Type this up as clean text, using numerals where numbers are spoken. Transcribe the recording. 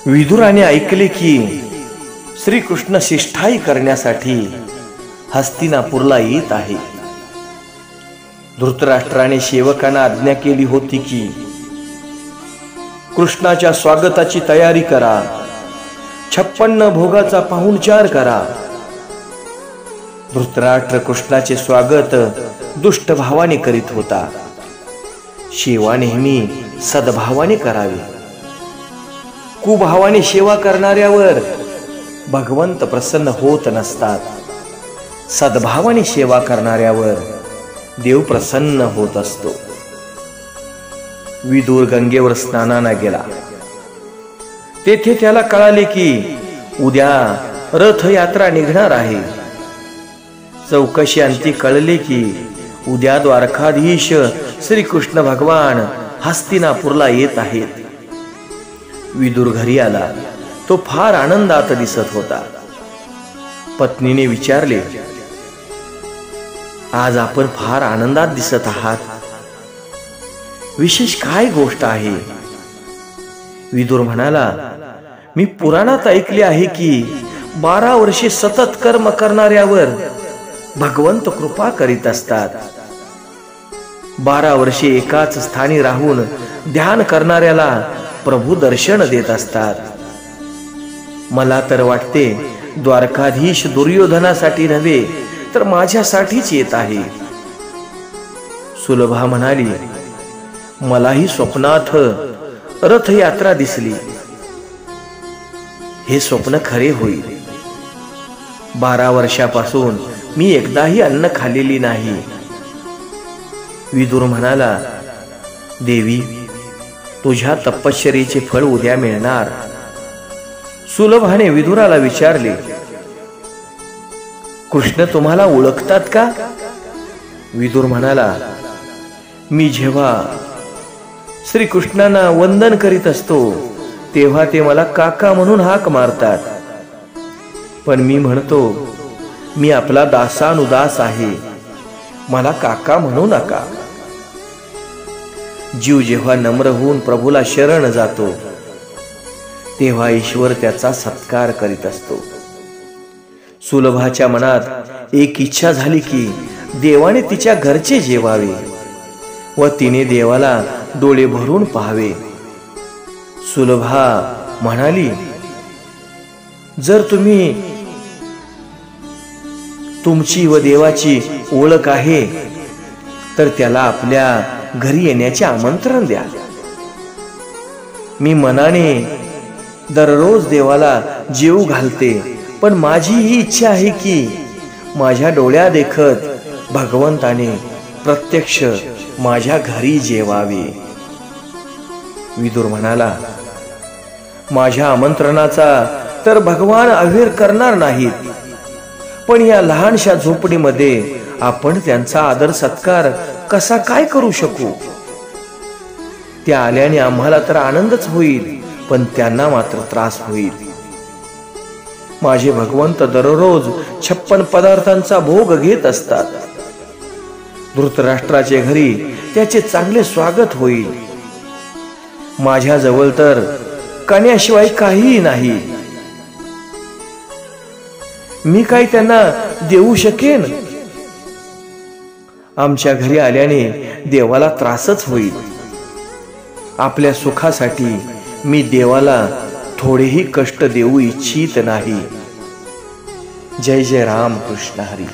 विदुराने ऐकले की श्रीकृष्ण शिष्टाई करण्यासाठी हस्तिनापूरला येत आहे. धृतराष्ट्राने सेवकांना आज्ञा केली होती की कृष्णाच्या स्वागताची तयारी करा, 56 भोगाचा पाहुणचार करा. धृतराष्ट्र कृष्णाचे स्वागत दुष्ट भावाने करीत होता. सेवा नेहमी सद्भावाने करावी. कुभावाने सेवा करणाऱ्यावर भगवंत प्रसन्न होत नसतात. सद्भावाने सेवा करणाऱ्यावर देव प्रसन्न होत असतो. विदुर गंगेवर स्नानाला गेला. तेथे त्याला कळाले की उद्या रथयात्रा निघणार आहे. चौकशी अंती कळले की उद्या द्वारकाधीश श्रीकृष्ण भगवान हस्तिनापूरला येत आहेत. विदुर घरी आला. तो फार आनंदात दिसत होता. पत्नीने विचारले, आज आपण फार आनंदात दिसत आहात, विशेष काय गोष्ट आहे? विदुर म्हणाला, मी पुराणात ऐकले आहे की 12 वर्षे सतत कर्म करणाऱ्यावर भगवंत कृपा करीत असतात. 12 वर्षे एकाच स्थानी राहून ध्यान करणाऱ्याला प्रभू दर्शन देत असतात. मला तर वाटते द्वारकाधीश दुर्योधनासाठी नव्हे तर माझ्यासाठीच येत आहे. सुलभा म्हणाली, मलाही स्वप्नात रथयात्रा दिसली. हे स्वप्न खरे होईल. 12 वर्षापासून मी एकदाही अन्न खाल्लेली नाही. विदुर म्हणाला, देवी, तुझ्या तपश्चर्येचे फळ उद्या मिळणार. सुलभाने विदुराला विचारले, कृष्ण तुम्हाला ओळखतात का? विदुर म्हणाला, मी जेव्हा श्रीकृष्णांना वंदन करीत असतो तेव्हा ते मला काका म्हणून हाक मारतात. पण मी म्हणतो, मी आपला दासानुदास आहे, मला काका म्हणू नका. जीव जेव्हा नम्र होऊन प्रभूला शरण जातो तेव्हा ईश्वर त्याचा सत्कार करीत असतो. सुलभाच्या मनात एक इच्छा झाली की देवाने तिच्या घरचे जेवावे व तिने देवाला डोळे भरून पाहावे. सुलभा म्हणाली, जर तुमची व देवाची ओळख आहे तर त्याला आपल्या घरी येण्याचे आमंत्रण द्या. मी मनाने दररोज देवाला जेवू घालते, पण माझी ही इच्छा आहे की माझ्या डोळ्या देखत भगवंताने प्रत्यक्ष माझ्या घरी जेवावे. विदुर म्हणाला, माझ्या आमंत्रणाचा तर भगवान अव्हेर करणार नाहीत, पण या लहानशा झोपडीमध्ये आपण त्यांचा आदर सत्कार कसा काय करू शकू? त्या आल्याने आम्हाला तर आनंदच होईल, पण त्यांना मात्र त्रास होईल. माझे भगवंत दररोज 56 पदार्थांचा भोग घेत असतात. धृतराष्ट्राचे घरी त्याचे चांगले स्वागत होईल. माझ्या जवळ तर कण्याशिवाय काहीही नाही. मी काय त्यांना देऊ शकेन? आमच्या घरी आल्याने देवाला त्रासच होईल. आपल्या सुखासाठी मी देवाला थोडेही कष्ट देऊ इच्छित नाही. जय जय राम कृष्ण हरी.